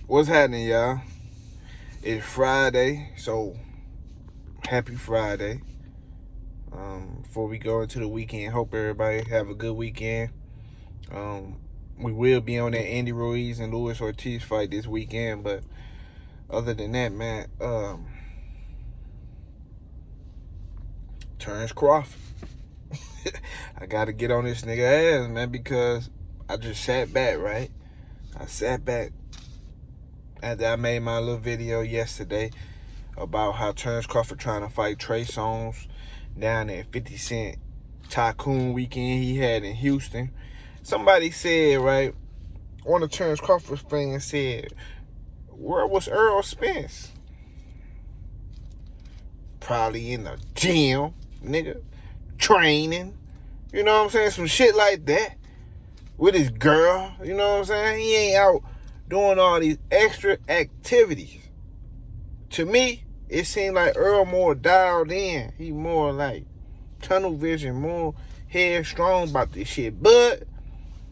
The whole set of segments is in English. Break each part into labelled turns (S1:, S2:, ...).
S1: What's happening, y'all? It's Friday, so happy Friday. Before we go into the weekend, hope everybody have a good weekend. We will be on that Andy Ruiz and Luis Ortiz fight this weekend, but other than that, man, Terence Crawford. I gotta get on this nigga ass, man, because I just sat back, right? I sat back after I made my little video yesterday about how Terence Crawford trying to fight Trey Songz down at 50 Cent Tycoon weekend he had in Houston. Somebody said, right, one of Terence Crawford's fans said, where was Errol Spence? Probably in the gym, nigga, training. You know what I'm saying? Some shit like that. With his girl, you know what I'm saying? He ain't out doing all these extra activities. To me, it seemed like Earl more dialed in. He more like tunnel vision, more headstrong about this shit. But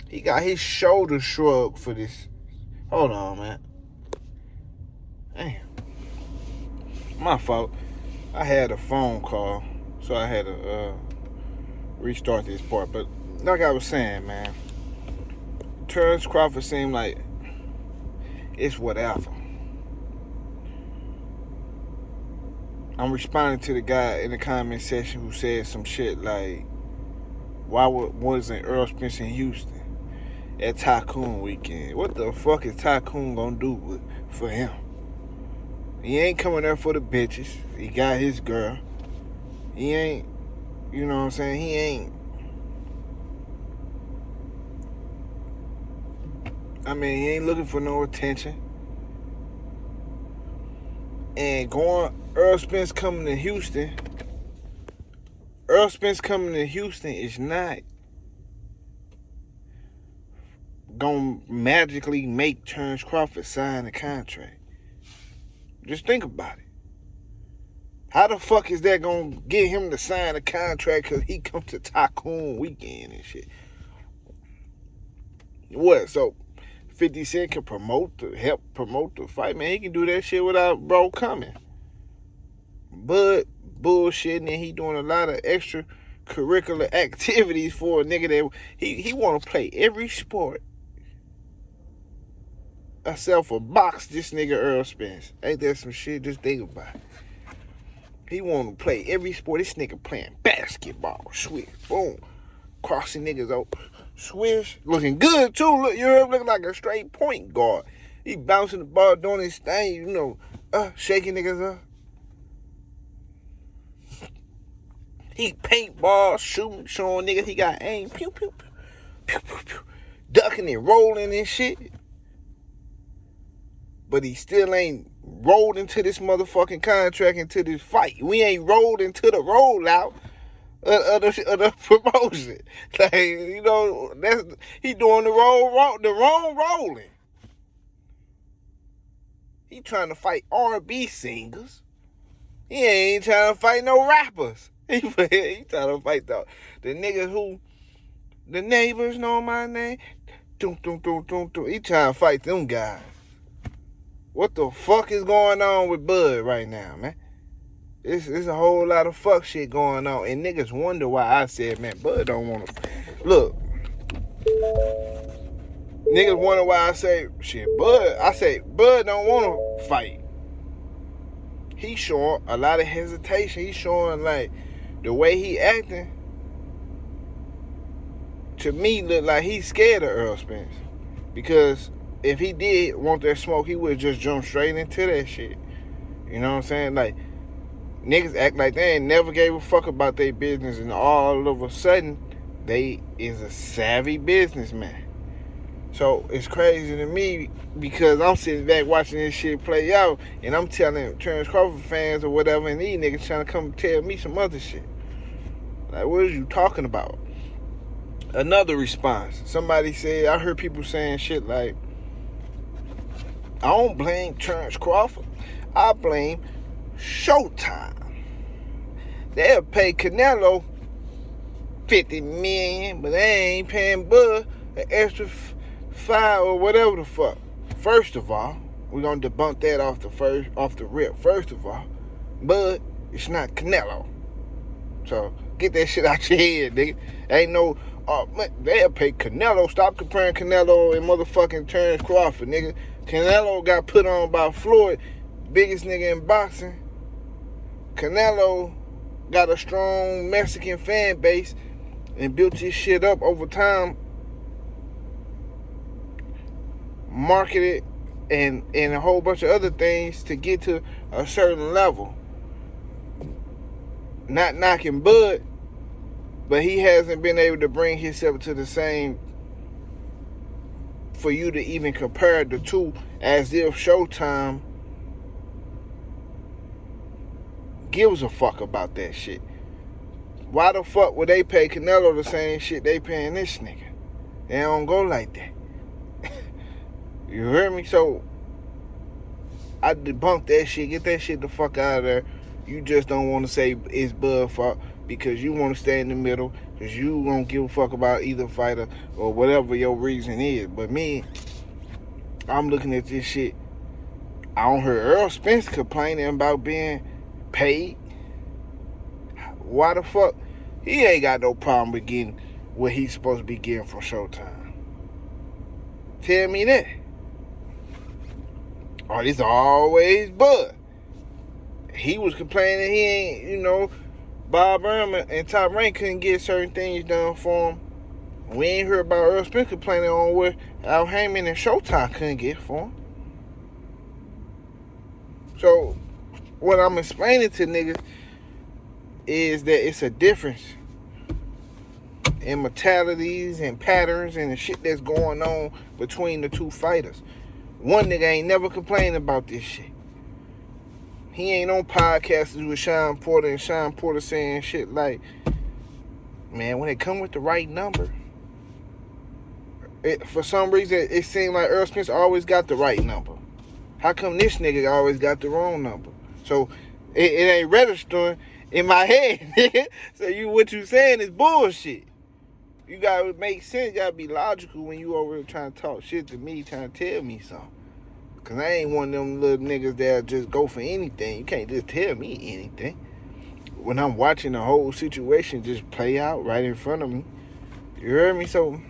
S1: he got his shoulder shrugged for this. Hold on, man. Damn. My fault. I had a phone call, so I had to restart this part. But like I was saying, man, Terence Crawford seemed like it's whatever. I'm responding to the guy in the comment section who said some shit like, why wasn't Errol Spence in Houston at Tycoon weekend? What the fuck is Tycoon gonna do for him? He ain't coming there for the bitches. He got his girl. He ain't, you know what I'm saying? He ain't, he ain't looking for no attention. And Errol Spence coming to Houston is not gonna magically make Terence Crawford sign a contract. Just think about it. How the fuck is that gonna get him to sign a contract because he come to Tycoon weekend and shit? What? So 50 Cent can help promote the fight, man. He can do that shit without bro coming. But bullshitting, and he doing a lot of extra curricular activities for a nigga that he want to play every sport except for box. This nigga Errol Spence, ain't that some shit? Just think about it. He want to play every sport. This nigga playing basketball, swish, boom, crossing niggas up, swish, looking good too. Look, you're looking like a straight point guard. He bouncing the ball, doing his thing, you know, shaking niggas up. He paintball, shooting, showing niggas he got aim, pew, pew, pew, pew, pew, pew, ducking and rolling and shit. But he still ain't rolled into this motherfucking contract, into this fight. We ain't rolled into the rollout of the promotion. Like, you know, he doing the wrong rolling. He trying to fight R&B singers. He ain't trying to fight no rappers. He trying to fight the niggas who, the neighbors know my name. He trying to fight them guys. What the fuck is going on with Bud right now, man? It's a whole lot of fuck shit going on. And niggas wonder why I said, man, Bud don't want to. Look. Niggas wonder why I say, shit, Bud don't want to fight. He's showing a lot of hesitation. He's showing, like, the way he acting, to me, look like he's scared of Errol Spence. Because if he did want that smoke, he would just jump straight into that shit. You know what I'm saying? Like, niggas act like they ain't never gave a fuck about their business, and all of a sudden, they is a savvy businessman. So it's crazy to me because I'm sitting back watching this shit play out, and I'm telling Terence Crawford fans or whatever, and these niggas trying to come tell me some other shit. Like, what are you talking about? Another response. Somebody said, I heard people saying shit like, I don't blame Terence Crawford. I blame Showtime. They'll pay Canelo $50 million, but they ain't paying Bud an extra $5 or whatever the fuck. First of all, We're gonna debunk that off the rip. First of all, Bud, it's not Canelo. So get that shit out your head, nigga. Ain't no, man, they'll pay Canelo. Stop comparing Canelo and motherfucking Terence Crawford, nigga. Canelo got put on by Floyd, biggest nigga in boxing. Canelo got a strong Mexican fan base and built his shit up over time, marketed and a whole bunch of other things to get to a certain level. Not knocking Bud, but he hasn't been able to bring himself to the same for you to even compare the two, as if Showtime gives a fuck about that shit. Why the fuck would they pay Canelo the same shit they paying this nigga? They don't go like that. You heard me? So I debunked that shit. Get that shit the fuck out of there. You just don't want to say it's Bud fault because you want to stay in the middle, because you don't give a fuck about either fighter or whatever your reason is. But me, I'm looking at this shit. I don't hear Errol Spence complaining about being paid. Why the fuck? He ain't got no problem with getting what he's supposed to be getting from Showtime. Tell me that. Oh, this always Bud. He was complaining he ain't, Bob Burnham and Top Rank couldn't get certain things done for him. We ain't heard about Errol Spence complaining on what Al Heyman and Showtime couldn't get for him. So, what I'm explaining to niggas is that it's a difference in mentalities and patterns and the shit that's going on between the two fighters. One nigga ain't never complained about this shit. He ain't on podcasts with Sean Porter and Sean Porter saying shit like, man, when they come with the right number, for some reason, it seemed like Errol Spence always got the right number. How come this nigga always got the wrong number? So, it ain't registering in my head. So, what you saying is bullshit. You gotta make sense. You gotta be logical when you over here trying to talk shit to me, trying to tell me something. Because I ain't one of them little niggas that just go for anything. You can't just tell me anything. When I'm watching the whole situation just play out right in front of me. You heard me? So,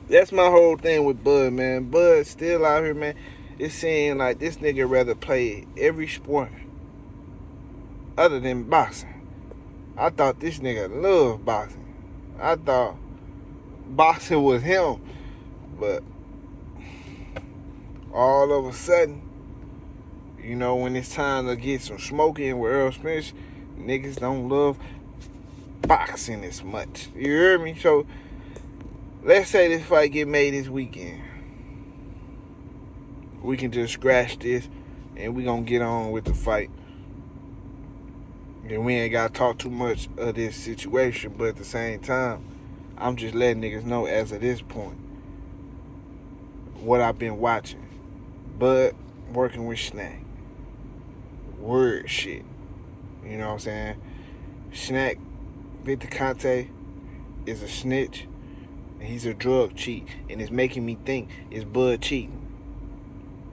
S1: that's my whole thing with Bud, man. Bud still out here, man. It's saying like this nigga rather play every sport other than boxing. I thought this nigga loved boxing. I thought boxing was him. But all of a sudden, when it's time to get some smoking with Errol Spence, niggas don't love boxing as much. You heard me? So, let's say this fight get made this weekend. We can just scratch this and we gonna get on with the fight. And we ain't gotta talk too much of this situation, but at the same time, I'm just letting niggas know as of this point what I've been watching. Bud working with Snack. Word shit. You know what I'm saying? Snack, Victor Conte, is a snitch. And he's a drug cheat. And it's making me think, is Bud cheating?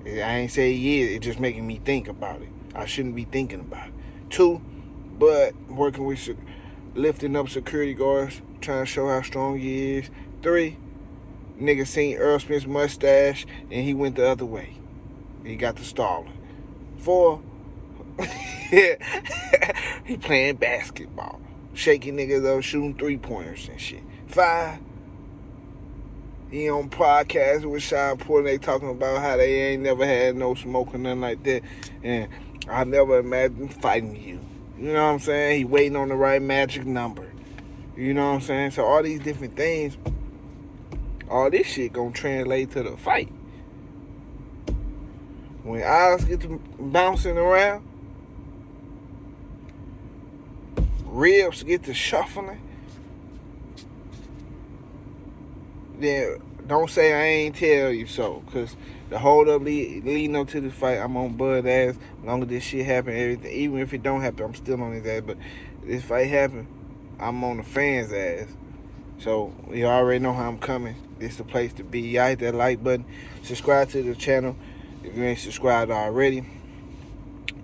S1: I ain't say he is. It's just making me think about it. I shouldn't be thinking about it. 2, Bud working with, lifting up security guards, trying to show how strong he is. 3, nigga seen Errol Spence's mustache and he went the other way. He got the stalling. 4, he playing basketball. Shaking niggas up, shooting 3-pointers and shit. 5, he on podcast with Sean Porter. They talking about how they ain't never had no smoke or nothing like that. And I never imagined fighting you. You know what I'm saying? He waiting on the right magic number. You know what I'm saying? So all these different things, all this shit gonna translate to the fight. When eyes get to bouncing around, ribs get to shuffling, then don't say I ain't tell you so. Because the hold up leading up to the fight, I'm on Bud ass. As long as this shit happen, everything, even if it don't happen, I'm still on his ass. But this fight happen, I'm on the fans' ass. So you already know how I'm coming. This is the place to be. Y'all hit that like button. Subscribe to the channel. if you ain't subscribed already.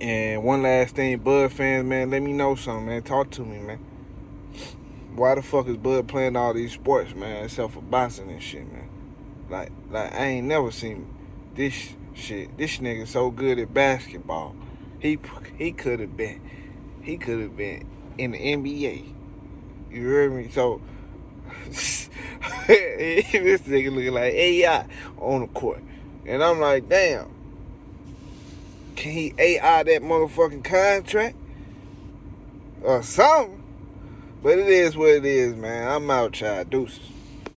S1: And one last thing, Bud fans, man, let me know something, man. Talk to me, man. Why the fuck is Bud playing all these sports, man, except for boxing and shit, man? Like I ain't never seen this shit. This nigga so good at basketball. He could have been in the NBA. You heard me? So this nigga looking like AI on the court, and I'm like, damn. Can he AI that motherfucking contract or something? But it is what it is, man. I'm out, child. Deuces.